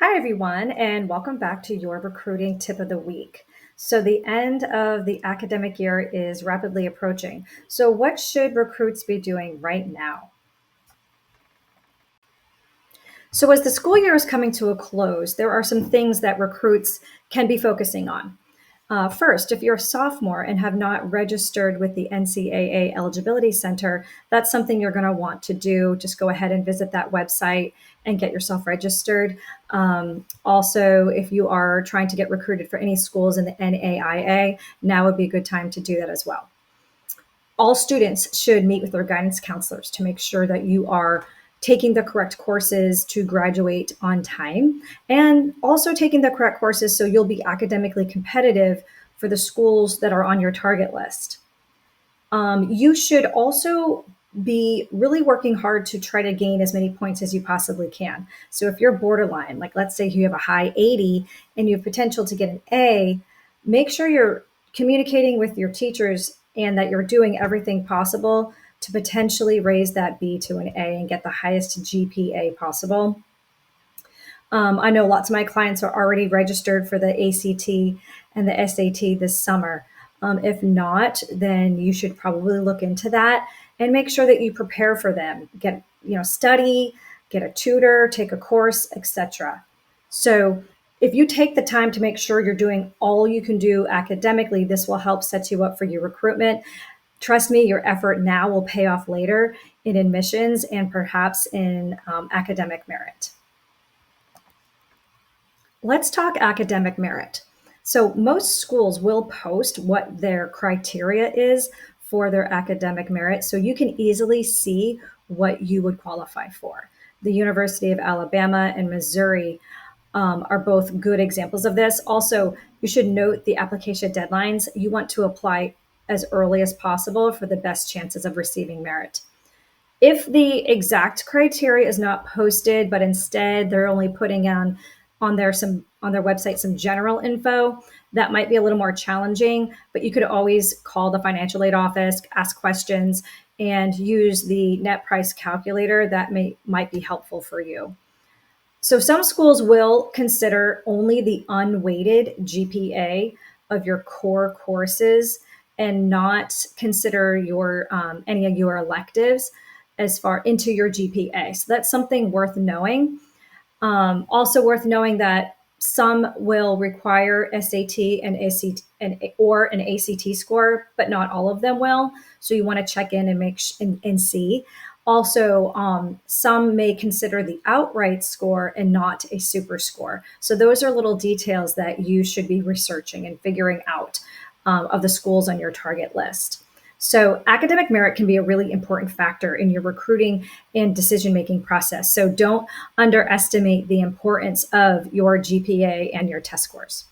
Hi, everyone, and welcome back to your recruiting tip of the week. So, the end of the academic year is rapidly approaching. So, what should recruits be doing right now? So, as the school year is coming to a close, there are some things that recruits can be focusing on. First, if you're a sophomore and have not registered with the NCAA Eligibility Center, that's something you're going to want to do. Just go ahead and visit that website and get yourself registered. Also, if you are trying to get recruited for any schools in the NAIA, now would be a good time to do that as well. All students should meet with their guidance counselors to make sure that you are taking the correct courses to graduate on time and also taking the correct courses so you'll be academically competitive for the schools that are on your target list. You should also be really working hard to try to gain as many points as you possibly can. So if you're borderline, like let's say you have a high 80 and you have potential to get an A, make sure you're communicating with your teachers and that you're doing everything possible to potentially raise that B to an A and get the highest GPA possible. I know lots of my clients are already registered for the ACT and the SAT this summer. If not, then you should probably look into that and make sure that you prepare for them. Study, get a tutor, take a course, etc. So, if you take the time to make sure you're doing all you can do academically, this will help set you up for your recruitment. Trust me, your effort now will pay off later in admissions and perhaps in academic merit. Let's talk academic merit. So, most schools will post what their criteria is for their academic merit, so you can easily see what you would qualify for. The University of Alabama and Missouri are both good examples of this. Also, you should note the application deadlines. You want to apply as early as possible for the best chances of receiving merit. If the exact criteria is not posted, but instead they're only putting on their website some general info, that might be a little more challenging. But you could always call the financial aid office, ask questions, and use the net price calculator that might be helpful for you. So some schools will consider only the unweighted GPA of your core courses and not consider your any of your electives as far into your GPA. So that's something worth knowing. Also worth knowing that some will require SAT and ACT or an ACT score, but not all of them will. So you want to check in and and see. Also, some may consider the outright score and not a super score. So those are little details that you should be researching and figuring out of the schools on your target list. So, academic merit can be a really important factor in your recruiting and decision making process. So, don't underestimate the importance of your GPA and your test scores.